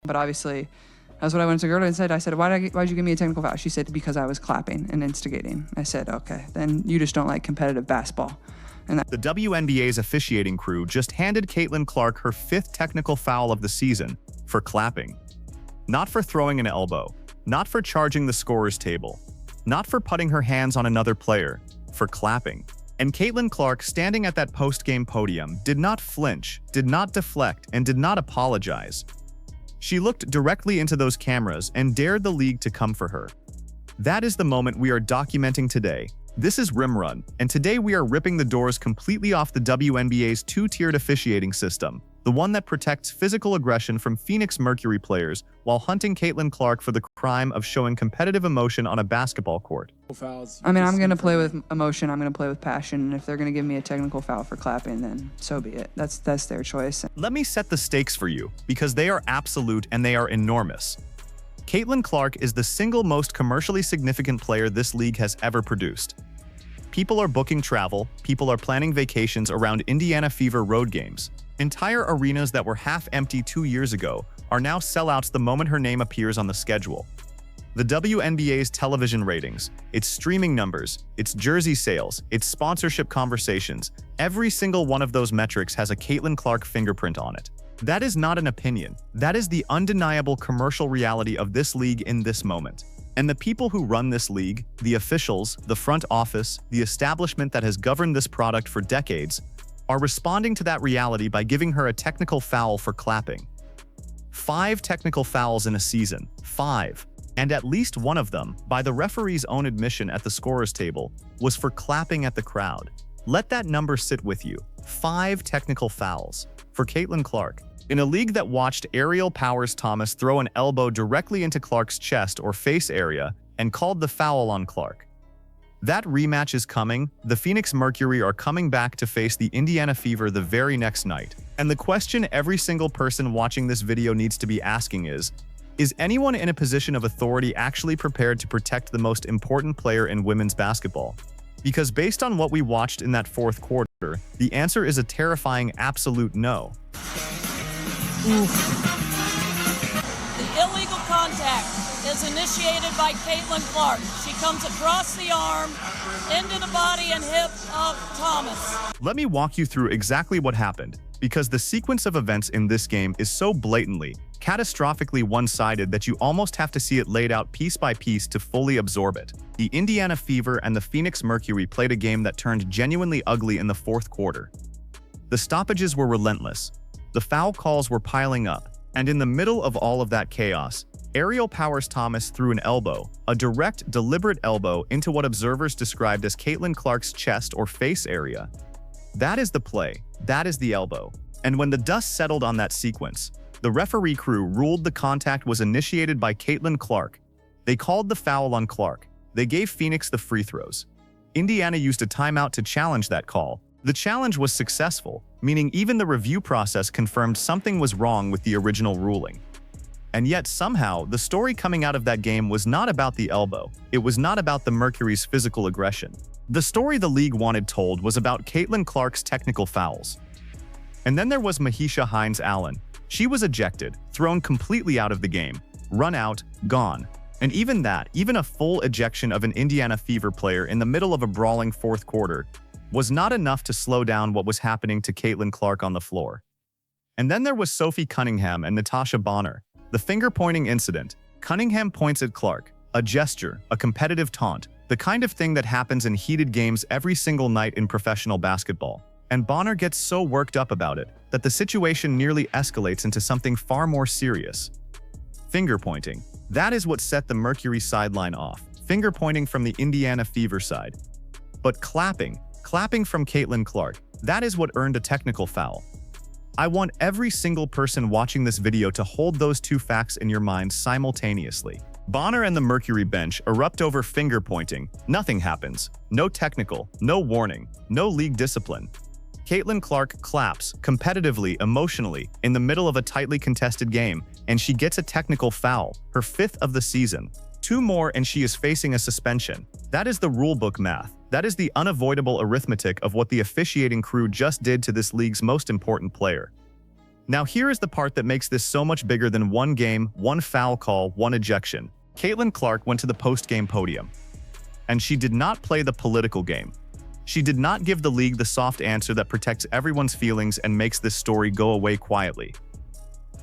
But obviously, that's what I went to Gerda and said. I said, why'd you give me a technical foul? She said, because I was clapping and instigating. I said, okay, then you just don't like competitive basketball. And the WNBA's officiating crew just handed Caitlin Clark her 5th technical foul of the season for clapping. Not for throwing an elbow, not for charging the scorer's table, not for putting her hands on another player, for clapping. And Caitlin Clark, standing at that post-game podium, did not flinch, did not deflect, and did not apologize. She looked directly into those cameras and dared the league to come for her. That is the moment we are documenting today. This is Rim Run, and today we are ripping the doors completely off the WNBA's 2-tiered officiating system, the one that protects physical aggression from Phoenix Mercury players while hunting Caitlin Clark for the crime of showing competitive emotion on a basketball court. I mean, I'm going to play with emotion, I'm going to play with passion, and if they're going to give me a technical foul for clapping, then so be it. That's their choice. Let me set the stakes for you, because they are absolute and they are enormous. Caitlin Clark is the single most commercially significant player this league has ever produced. People are booking travel, people are planning vacations around Indiana Fever road games. Entire arenas that were half empty 2 years ago are now sellouts the moment her name appears on the schedule. The WNBA's television ratings, its streaming numbers, its jersey sales, its sponsorship conversations, every single one of those metrics has a Caitlin Clark fingerprint on it. That is not an opinion. That is the undeniable commercial reality of this league in this moment. And the people who run this league, the officials, the front office, the establishment that has governed this product for decades, are responding to that reality by giving her a technical foul for clapping. 5 technical fouls in a season. 5. And at least one of them, by the referee's own admission at the scorer's table, was for clapping at the crowd. Let that number sit with you. 5 technical fouls for Caitlin Clark. In a league that watched Ariel Powers-Thomas throw an elbow directly into Clark's chest or face area and called the foul on Clark. That rematch is coming. The Phoenix Mercury are coming back to face the Indiana Fever the very next night. And the question every single person watching this video needs to be asking is anyone in a position of authority actually prepared to protect the most important player in women's basketball? Because based on what we watched in that 4th quarter, the answer is a terrifying absolute no. The illegal contact is initiated by Caitlin Clark. She comes across the arm, into the body and hip of Thomas. Let me walk you through exactly what happened, because the sequence of events in this game is so blatantly, catastrophically one-sided that you almost have to see it laid out piece by piece to fully absorb it. The Indiana Fever and the Phoenix Mercury played a game that turned genuinely ugly in the 4th quarter. The stoppages were relentless. The foul calls were piling up, and in the middle of all of that chaos, Ariel Powers-Thomas threw an elbow, a direct, deliberate elbow, into what observers described as Caitlin Clark's chest or face area. That is the play. That is the elbow. And when the dust settled on that sequence, the referee crew ruled the contact was initiated by Caitlin Clark. They called the foul on Clark. They gave Phoenix the free throws. Indiana used a timeout to challenge that call. The challenge was successful, meaning even the review process confirmed something was wrong with the original ruling. And yet somehow, the story coming out of that game was not about the elbow. It was not about the Mercury's physical aggression. The story the league wanted told was about Caitlin Clark's technical fouls. And then there was Mahisha Hines-Allen. She was ejected, thrown completely out of the game, run out, gone. And even that, even a full ejection of an Indiana Fever player in the middle of a brawling 4th quarter, was not enough to slow down what was happening to Caitlin Clark on the floor. And then there was Sophie Cunningham and Natasha Bonner. The finger-pointing incident. Cunningham points at Clark, a gesture, a competitive taunt, the kind of thing that happens in heated games every single night in professional basketball. And Bonner gets so worked up about it that the situation nearly escalates into something far more serious. Finger-pointing. That is what set the Mercury sideline off. Finger-pointing from the Indiana Fever side. But clapping from Caitlin Clark, that is what earned a technical foul. I want every single person watching this video to hold those 2 facts in your mind simultaneously. Bonner and the Mercury bench erupt over finger-pointing. Nothing happens. No technical, no warning, no league discipline. Caitlin Clark claps, competitively, emotionally, in the middle of a tightly contested game, and she gets a technical foul, her 5th of the season. 2 more and she is facing a suspension. That is the rulebook math. That is the unavoidable arithmetic of what the officiating crew just did to this league's most important player. Now here is the part that makes this so much bigger than one game, one foul call, one ejection. Caitlin Clark went to the post-game podium, and she did not play the political game. She did not give the league the soft answer that protects everyone's feelings and makes this story go away quietly.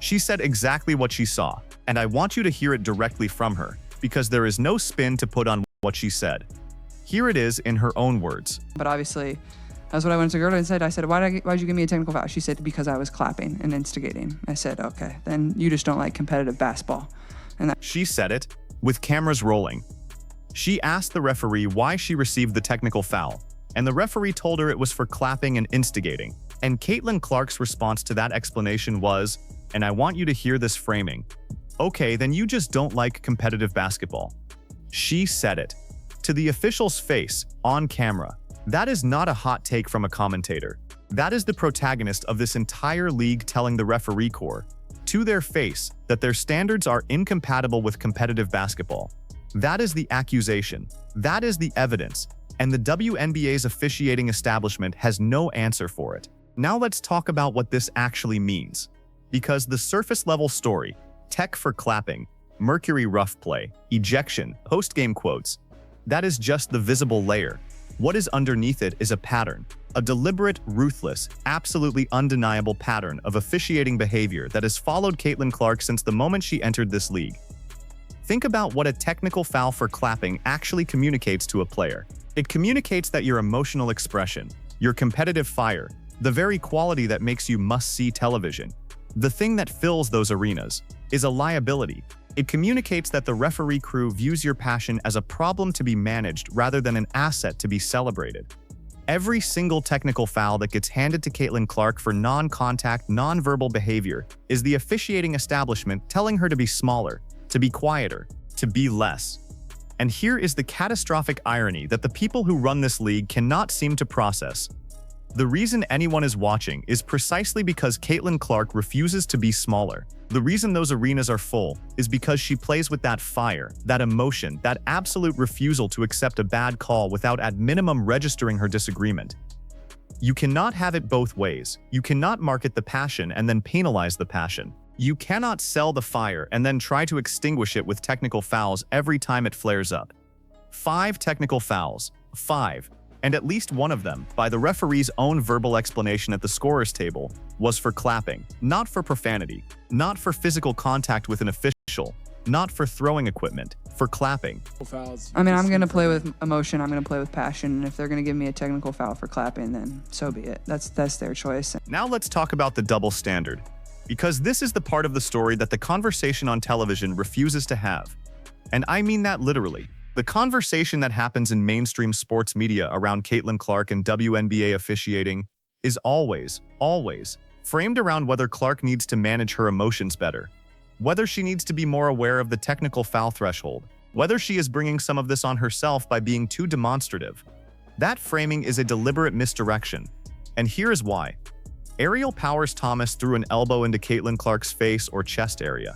She said exactly what she saw, and I want you to hear it directly from her, because there is no spin to put on what she said. Here it is in her own words. But obviously, that's what I went to Gerda and said. I said, why'd you give me a technical foul? She said, because I was clapping and instigating. I said, okay, then you just don't like competitive basketball. And She said it, with cameras rolling. She asked the referee why she received the technical foul, and the referee told her it was for clapping and instigating. And Caitlin Clark's response to that explanation was, and I want you to hear this framing, okay, then you just don't like competitive basketball. She said it. To the official's face, on camera. That is not a hot take from a commentator. That is the protagonist of this entire league telling the referee corps, to their face, that their standards are incompatible with competitive basketball. That is the accusation. That is the evidence. And the WNBA's officiating establishment has no answer for it. Now let's talk about what this actually means. Because the surface-level story, tech for clapping, Mercury rough play, ejection, post-game quotes, that is just the visible layer. What is underneath it is a pattern, a deliberate, ruthless, absolutely undeniable pattern of officiating behavior that has followed Caitlin Clark since the moment she entered this league. Think about what a technical foul for clapping actually communicates to a player. It communicates that your emotional expression, your competitive fire, the very quality that makes you must-see television, the thing that fills those arenas, is a liability. It communicates that the referee crew views your passion as a problem to be managed rather than an asset to be celebrated. Every single technical foul that gets handed to Caitlin Clark for non-contact, non-verbal behavior is the officiating establishment telling her to be smaller, to be quieter, to be less. And here is the catastrophic irony that the people who run this league cannot seem to process. The reason anyone is watching is precisely because Caitlin Clark refuses to be smaller. The reason those arenas are full is because she plays with that fire, that emotion, that absolute refusal to accept a bad call without at minimum registering her disagreement. You cannot have it both ways. You cannot market the passion and then penalize the passion. You cannot sell the fire and then try to extinguish it with technical fouls every time it flares up. 5 technical fouls. 5. And at least one of them, by the referee's own verbal explanation at the scorer's table, was for clapping, not for profanity, not for physical contact with an official, not for throwing equipment, for clapping. I mean, I'm going to play with emotion, I'm going to play with passion, and if they're going to give me a technical foul for clapping, then so be it. That's their choice. Now let's talk about the double standard, because this is the part of the story that the conversation on television refuses to have. And I mean that literally. The conversation that happens in mainstream sports media around Caitlin Clark and WNBA officiating is always framed around whether Clark needs to manage her emotions better, whether she needs to be more aware of the technical foul threshold, whether she is bringing some of this on herself by being too demonstrative. That framing is a deliberate misdirection, and here is why. Aerial Powers Thomas threw an elbow into Caitlin Clark's face or chest area.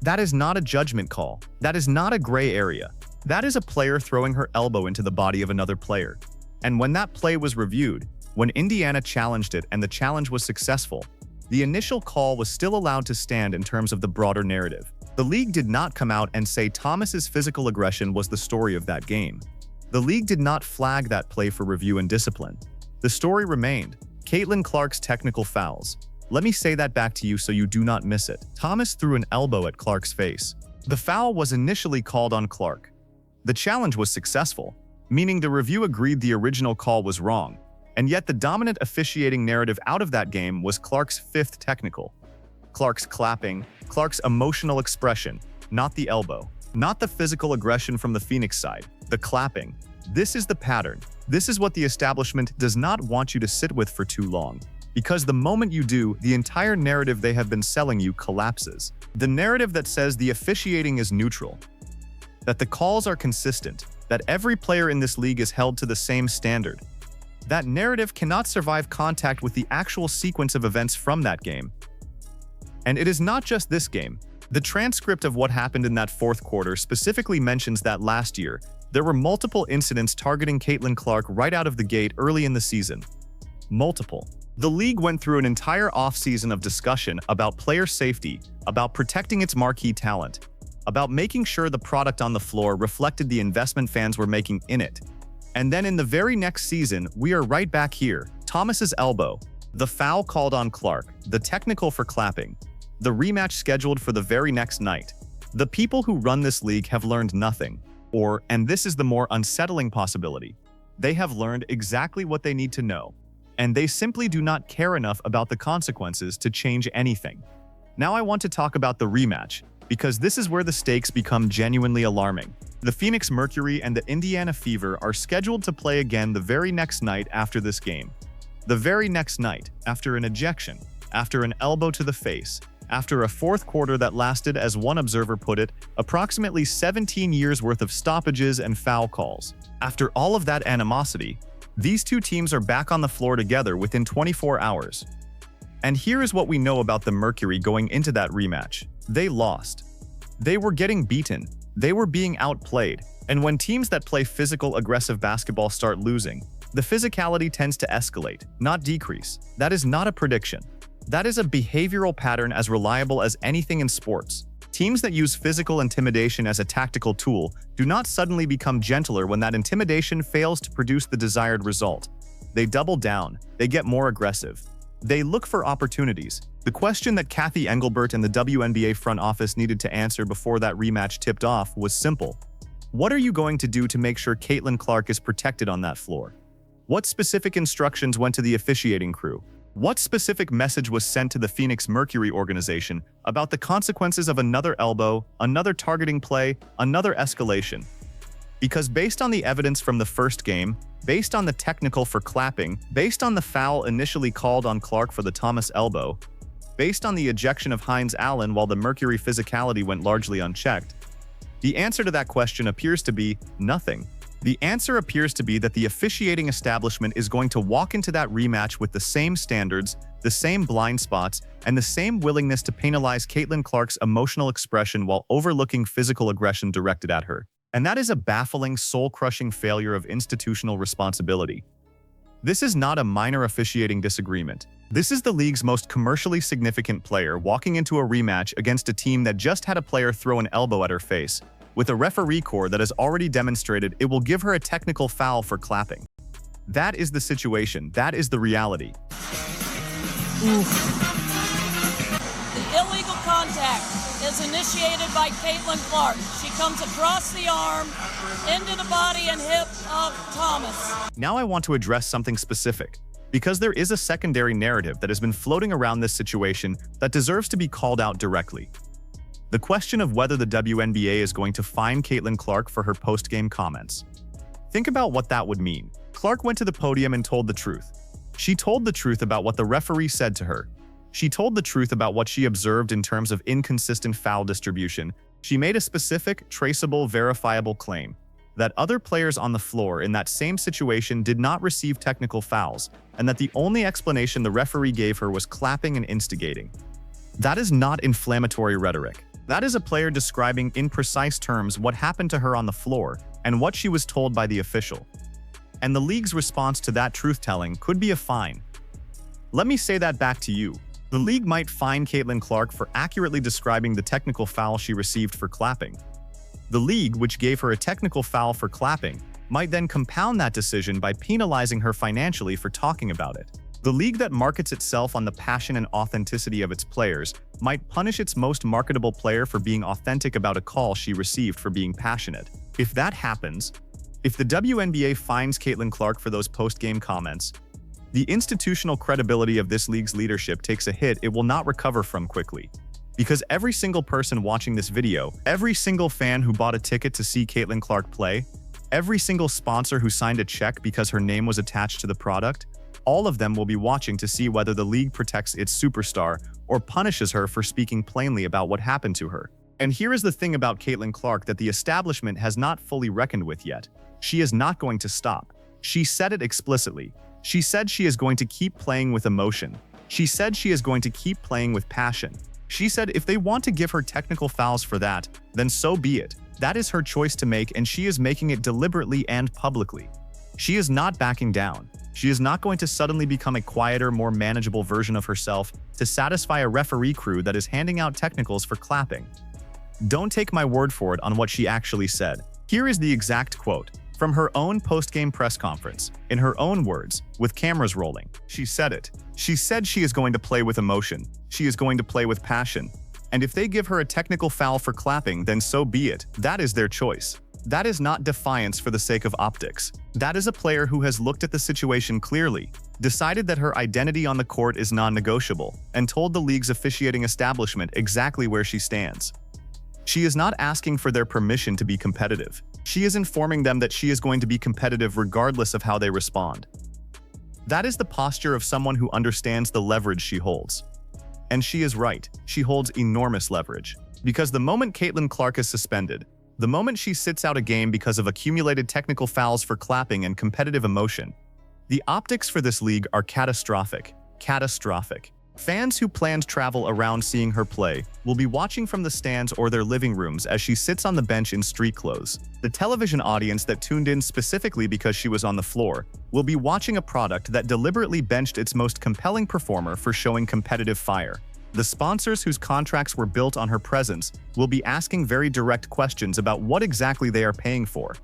That is not a judgment call. That is not a gray area. That is a player throwing her elbow into the body of another player. And when that play was reviewed, when Indiana challenged it and the challenge was successful, the initial call was still allowed to stand in terms of the broader narrative. The league did not come out and say Thomas's physical aggression was the story of that game. The league did not flag that play for review and discipline. The story remained Caitlin Clark's technical fouls. Let me say that back to you so you do not miss it. Thomas threw an elbow at Clark's face. The foul was initially called on Clark. The challenge was successful, meaning the review agreed the original call was wrong, and yet the dominant officiating narrative out of that game was Clark's 5th technical. Clark's clapping, Clark's emotional expression, not the elbow, not the physical aggression from the Phoenix side, the clapping. This is the pattern. This is what the establishment does not want you to sit with for too long. Because the moment you do, the entire narrative they have been selling you collapses. The narrative that says the officiating is neutral, that the calls are consistent, that every player in this league is held to the same standard. That narrative cannot survive contact with the actual sequence of events from that game. And it is not just this game. The transcript of what happened in that 4th quarter specifically mentions that last year, there were multiple incidents targeting Caitlin Clark right out of the gate early in the season. Multiple. The league went through an entire offseason of discussion about player safety, about protecting its marquee talent, about making sure the product on the floor reflected the investment fans were making in it. And then in the very next season, we are right back here. Thomas's elbow, the foul called on Clark, the technical for clapping, the rematch scheduled for the very next night. The people who run this league have learned nothing. Or, and this is the more unsettling possibility, they have learned exactly what they need to know, and they simply do not care enough about the consequences to change anything. Now I want to talk about the rematch, because this is where the stakes become genuinely alarming. The Phoenix Mercury and the Indiana Fever are scheduled to play again the very next night after this game. The very next night, after an ejection, after an elbow to the face, after a fourth quarter that lasted, as one observer put it, approximately 17 years worth of stoppages and foul calls. After all of that animosity, these two teams are back on the floor together within 24 hours. And here is what we know about the Mercury going into that rematch. They lost. They were getting beaten. They were being outplayed. And when teams that play physical, aggressive basketball start losing, the physicality tends to escalate, not decrease. That is not a prediction. That is a behavioral pattern as reliable as anything in sports. Teams that use physical intimidation as a tactical tool do not suddenly become gentler when that intimidation fails to produce the desired result. They double down. They get more aggressive. They look for opportunities. The question that Kathy Engelbert and the WNBA front office needed to answer before that rematch tipped off was simple. What are you going to do to make sure Caitlin Clark is protected on that floor? What specific instructions went to the officiating crew? What specific message was sent to the Phoenix Mercury organization about the consequences of another elbow, another targeting play, another escalation? Because based on the evidence from the first game, based on the technical for clapping, based on the foul initially called on Clark for the Thomas elbow, based on the ejection of Hines Allen while the Mercury physicality went largely unchecked, the answer to that question appears to be nothing. The answer appears to be that the officiating establishment is going to walk into that rematch with the same standards, the same blind spots, and the same willingness to penalize Caitlin Clark's emotional expression while overlooking physical aggression directed at her. And that is a baffling, soul-crushing failure of institutional responsibility. This is not a minor officiating disagreement. This is the league's most commercially significant player walking into a rematch against a team that just had a player throw an elbow at her face, with a referee corps that has already demonstrated it will give her a technical foul for clapping. That is the situation. That is the reality. The illegal contact is initiated by Caitlin Clark. She comes across the arm, into the body and hip of Thomas. Now I want to address something specific, because there is a secondary narrative that has been floating around this situation that deserves to be called out directly. The question of whether the WNBA is going to fine Caitlin Clark for her post-game comments. Think about what that would mean. Clark went to the podium and told the truth. She told the truth about what the referee said to her. She told the truth about what she observed in terms of inconsistent foul distribution. She made a specific, traceable, verifiable claim that other players on the floor in that same situation did not receive technical fouls, and that the only explanation the referee gave her was clapping and instigating. That is not inflammatory rhetoric. That is a player describing in precise terms what happened to her on the floor and what she was told by the official. And the league's response to that truth-telling could be a fine. Let me say that back to you. The league might fine Caitlin Clark for accurately describing the technical foul she received for clapping. The league, which gave her a technical foul for clapping, might then compound that decision by penalizing her financially for talking about it. The league that markets itself on the passion and authenticity of its players might punish its most marketable player for being authentic about a call she received for being passionate. If that happens, if the WNBA fines Caitlin Clark for those post-game comments, the institutional credibility of this league's leadership takes a hit it will not recover from quickly. Because every single person watching this video, every single fan who bought a ticket to see Caitlin Clark play, every single sponsor who signed a check because her name was attached to the product, all of them will be watching to see whether the league protects its superstar or punishes her for speaking plainly about what happened to her. And here is the thing about Caitlin Clark that the establishment has not fully reckoned with yet. She is not going to stop. She said it explicitly. She said she is going to keep playing with emotion. She said she is going to keep playing with passion. She said if they want to give her technical fouls for that, then so be it. That is her choice to make, and she is making it deliberately and publicly. She is not backing down. She is not going to suddenly become a quieter, more manageable version of herself to satisfy a referee crew that is handing out technicals for clapping. Don't take my word for it on what she actually said. Here is the exact quote from her own post-game press conference, in her own words, with cameras rolling. She said it. She said she is going to play with emotion. She is going to play with passion. And if they give her a technical foul for clapping, then so be it. That is their choice. That is not defiance for the sake of optics. That is a player who has looked at the situation clearly, decided that her identity on the court is non-negotiable, and told the league's officiating establishment exactly where she stands. She is not asking for their permission to be competitive. She is informing them that she is going to be competitive regardless of how they respond. That is the posture of someone who understands the leverage she holds. And she is right, she holds enormous leverage. Because the moment Caitlin Clark is suspended, the moment she sits out a game because of accumulated technical fouls for clapping and competitive emotion, the optics for this league are catastrophic. Catastrophic. Fans who planned travel around seeing her play will be watching from the stands or their living rooms as she sits on the bench in street clothes. The television audience that tuned in specifically because she was on the floor will be watching a product that deliberately benched its most compelling performer for showing competitive fire. The sponsors whose contracts were built on her presence will be asking very direct questions about what exactly they are paying for.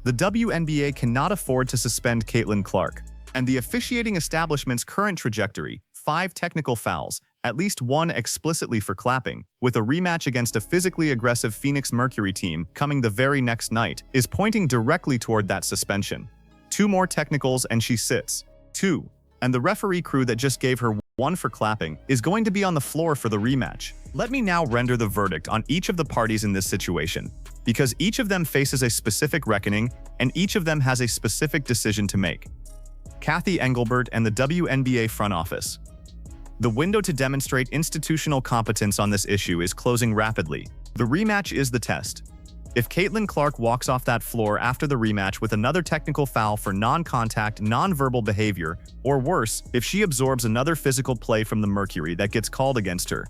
The WNBA cannot afford to suspend Caitlin Clark, and the officiating establishment's current trajectory, 5 technical fouls, at least 1 explicitly for clapping, with a rematch against a physically aggressive Phoenix Mercury team coming the very next night, is pointing directly toward that suspension. 2 more technicals and she sits. 2. And the referee crew that just gave her 1 for clapping is going to be on the floor for the rematch. Let me now render the verdict on each of the parties in this situation, because each of them faces a specific reckoning and each of them has a specific decision to make. Cathy Engelbert and the WNBA front office. The window to demonstrate institutional competence on this issue is closing rapidly. The rematch is the test. If Caitlin Clark walks off that floor after the rematch with another technical foul for non-contact, non-verbal behavior, or worse, if she absorbs another physical play from the Mercury that gets called against her,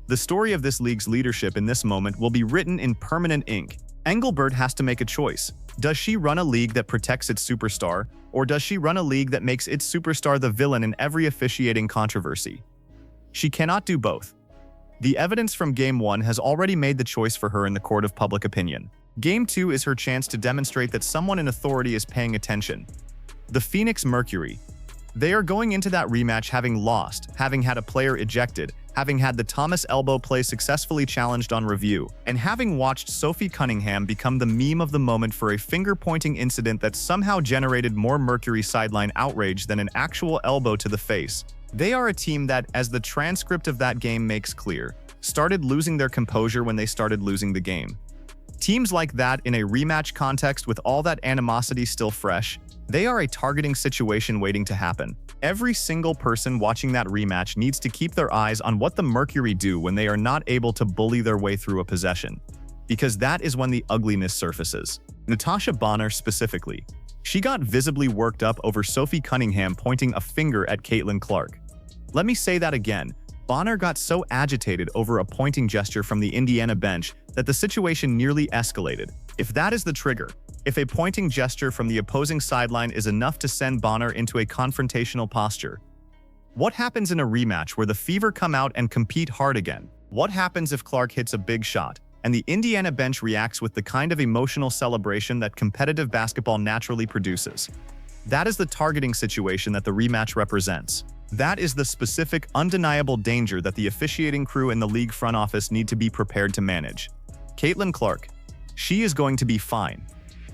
the story of this league's leadership in this moment will be written in permanent ink. Engelbert has to make a choice. Does she run a league that protects its superstar, or does she run a league that makes its superstar the villain in every officiating controversy? She cannot do both. The evidence from Game 1 has already made the choice for her in the court of public opinion. Game 2 is her chance to demonstrate that someone in authority is paying attention. The Phoenix Mercury. They are going into that rematch having lost, having had a player ejected, having had the Thomas elbow play successfully challenged on review, and having watched Sophie Cunningham become the meme of the moment for a finger-pointing incident that somehow generated more Mercury sideline outrage than an actual elbow to the face. They are a team that, as the transcript of that game makes clear, started losing their composure when they started losing the game. Teams like that in a rematch context with all that animosity still fresh, they are a targeting situation waiting to happen. Every single person watching that rematch needs to keep their eyes on what the Mercury do when they are not able to bully their way through a possession, because that is when the ugliness surfaces. Natasha Bonner specifically. She got visibly worked up over Sophie Cunningham pointing a finger at Caitlin Clark. Let me say that again. Bonner got so agitated over a pointing gesture from the Indiana bench that the situation nearly escalated. If that is the trigger, if a pointing gesture from the opposing sideline is enough to send Bonner into a confrontational posture, what happens in a rematch where the Fever come out and compete hard again? What happens if Clark hits a big shot and the Indiana bench reacts with the kind of emotional celebration that competitive basketball naturally produces? That is the targeting situation that the rematch represents. That is the specific, undeniable danger that the officiating crew and the league front office need to be prepared to manage. Caitlin Clark, she is going to be fine.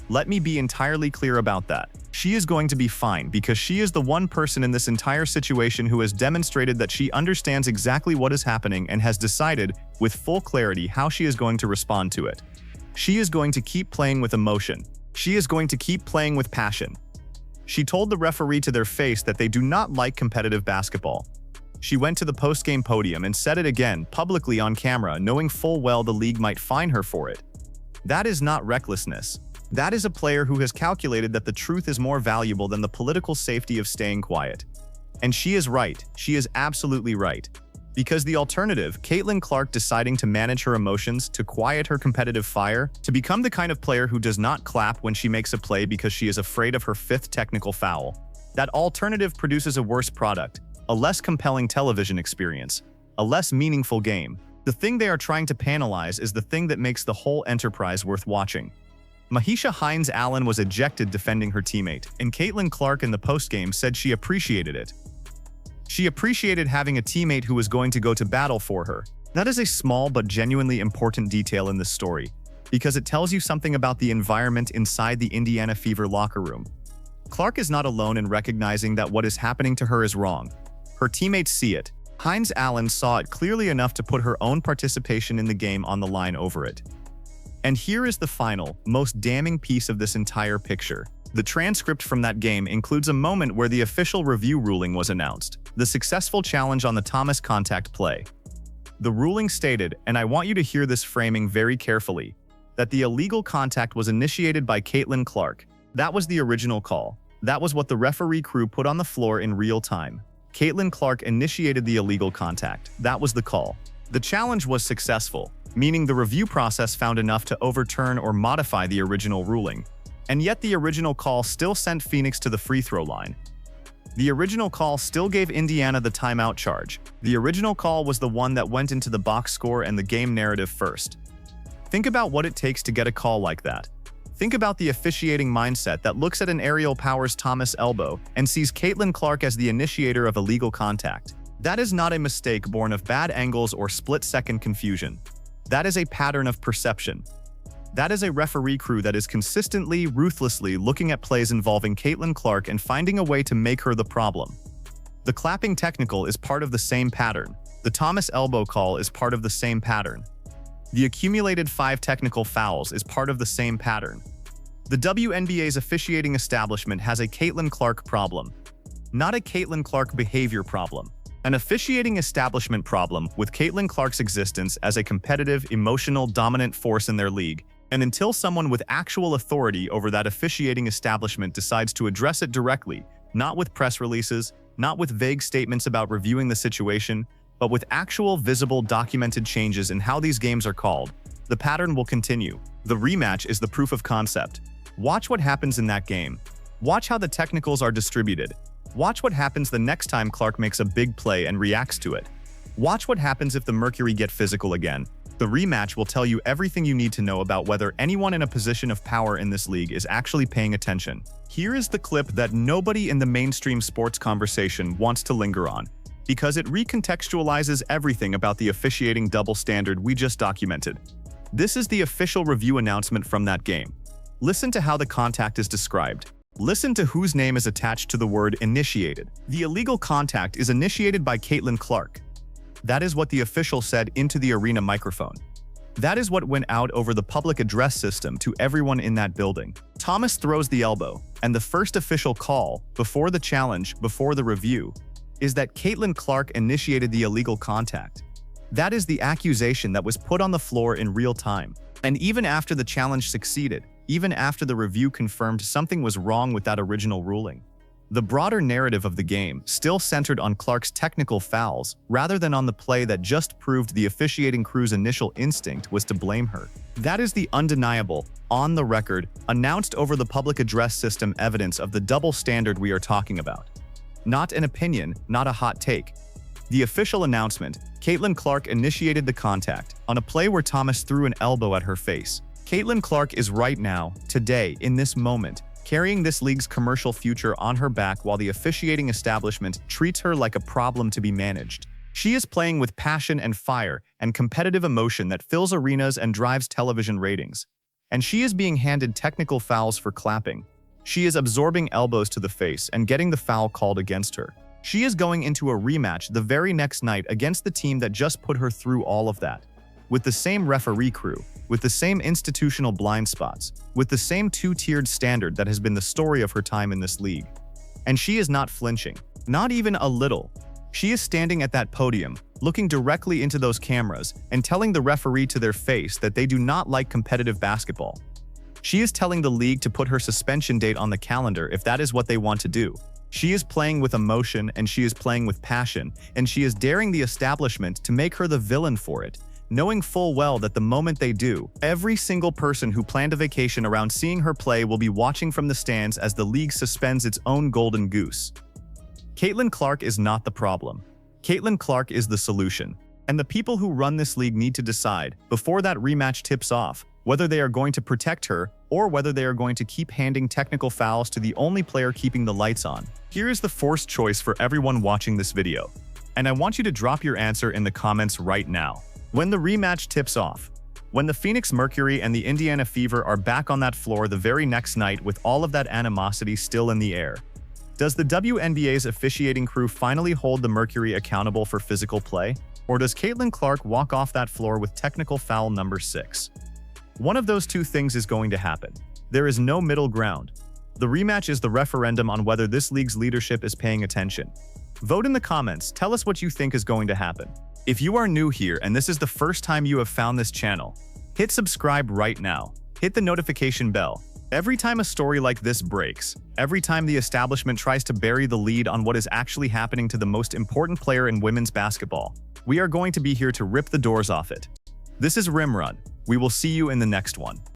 Let me be entirely clear about that. She is going to be fine because she is the one person in this entire situation who has demonstrated that she understands exactly what is happening and has decided, with full clarity, how she is going to respond to it. She is going to keep playing with emotion. She is going to keep playing with passion. She told the referee to their face that they do not like competitive basketball. She went to the post-game podium and said it again, publicly on camera, knowing full well the league might fine her for it. That is not recklessness. That is a player who has calculated that the truth is more valuable than the political safety of staying quiet. And she is right. She is absolutely right. Because the alternative, Caitlin Clark deciding to manage her emotions, to quiet her competitive fire, to become the kind of player who does not clap when she makes a play because she is afraid of her 5th technical foul, That alternative produces a worse product, a less compelling television experience, a less meaningful game. The thing they are trying to panelize is the thing that makes the whole enterprise worth watching. Mahisha Hines Allen was ejected defending her teammate, and Caitlin Clark in the postgame said she appreciated it. She appreciated having a teammate who was going to go to battle for her. That is a small but genuinely important detail in this story, because it tells you something about the environment inside the Indiana Fever locker room. Clark is not alone in recognizing that what is happening to her is wrong. Her teammates see it. Hines Allen saw it clearly enough to put her own participation in the game on the line over it. And here is the final, most damning piece of this entire picture. The transcript from that game includes a moment where the official review ruling was announced, the successful challenge on the Thomas contact play. The ruling stated, and I want you to hear this framing very carefully, that the illegal contact was initiated by Caitlin Clark. That was the original call. That was what the referee crew put on the floor in real time. Caitlin Clark initiated the illegal contact. That was the call. The challenge was successful, meaning the review process found enough to overturn or modify the original ruling. And yet the original call still sent Phoenix to the free throw line. The original call still gave Indiana the timeout charge. The original call was the one that went into the box score and the game narrative first. Think about what it takes to get a call like that. Think about the officiating mindset that looks at an aerial powers Thomas elbow and sees Caitlin Clark as the initiator of illegal contact. That is not a mistake born of bad angles or split-second confusion. That is a pattern of perception. That is a referee crew that is consistently, ruthlessly looking at plays involving Caitlin Clark and finding a way to make her the problem. The clapping technical is part of the same pattern. The Thomas elbow call is part of the same pattern. The accumulated 5 technical fouls is part of the same pattern. The WNBA's officiating establishment has a Caitlin Clark problem, not a Caitlin Clark behavior problem. An officiating establishment problem with Caitlin Clark's existence as a competitive, emotional, dominant force in their league, and until someone with actual authority over that officiating establishment decides to address it directly, not with press releases, not with vague statements about reviewing the situation, but with actual, visible, documented changes in how these games are called, the pattern will continue. The rematch is the proof of concept. Watch what happens in that game. Watch how the technicals are distributed. Watch what happens the next time Clark makes a big play and reacts to it. Watch what happens if the Mercury get physical again. The rematch will tell you everything you need to know about whether anyone in a position of power in this league is actually paying attention. Here is the clip that nobody in the mainstream sports conversation wants to linger on, because it recontextualizes everything about the officiating double standard we just documented. This is the official review announcement from that game. Listen to how the contact is described. Listen to whose name is attached to the word initiated. The illegal contact is initiated by Caitlin Clark. That is what the official said into the arena microphone. That is what went out over the public address system to everyone in that building. Thomas throws the elbow, and the first official call, before the challenge, before the review, is that Caitlin Clark initiated the illegal contact. That is the accusation that was put on the floor in real time. And even after the challenge succeeded, even after the review confirmed something was wrong with that original ruling, the broader narrative of the game still centered on Clark's technical fouls rather than on the play that just proved the officiating crew's initial instinct was to blame her. That is the undeniable, on the record, announced over the public address system evidence of the double standard we are talking about. Not an opinion, not a hot take. The official announcement: Caitlin Clark initiated the contact on a play where Thomas threw an elbow at her face. Caitlin Clark is right now, today, in this moment, carrying this league's commercial future on her back while the officiating establishment treats her like a problem to be managed. She is playing with passion and fire and competitive emotion that fills arenas and drives television ratings. And she is being handed technical fouls for clapping. She is absorbing elbows to the face and getting the foul called against her. She is going into a rematch the very next night against the team that just put her through all of that, with the same referee crew, with the same institutional blind spots, with the same two-tiered standard that has been the story of her time in this league. And she is not flinching, not even a little. She is standing at that podium, looking directly into those cameras and telling the referee to their face that they do not like competitive basketball. She is telling the league to put her suspension date on the calendar if that is what they want to do. She is playing with emotion and she is playing with passion, and she is daring the establishment to make her the villain for it, knowing full well that the moment they do, every single person who planned a vacation around seeing her play will be watching from the stands as the league suspends its own golden goose. Caitlin Clark is not the problem. Caitlin Clark is the solution. And the people who run this league need to decide, before that rematch tips off, whether they are going to protect her or whether they are going to keep handing technical fouls to the only player keeping the lights on. Here is the forced choice for everyone watching this video. And I want you to drop your answer in the comments right now. When the rematch tips off, when the Phoenix Mercury and the Indiana Fever are back on that floor the very next night with all of that animosity still in the air, does the WNBA's officiating crew finally hold the Mercury accountable for physical play? Or does Caitlin Clark walk off that floor with technical foul number 6? One of those two things is going to happen. There is no middle ground. The rematch is the referendum on whether this league's leadership is paying attention. Vote in the comments, tell us what you think is going to happen. If you are new here and this is the first time you have found this channel, hit subscribe right now. Hit the notification bell. Every time a story like this breaks, every time the establishment tries to bury the lead on what is actually happening to the most important player in women's basketball, we are going to be here to rip the doors off it. This is Rimrun. We will see you in the next one.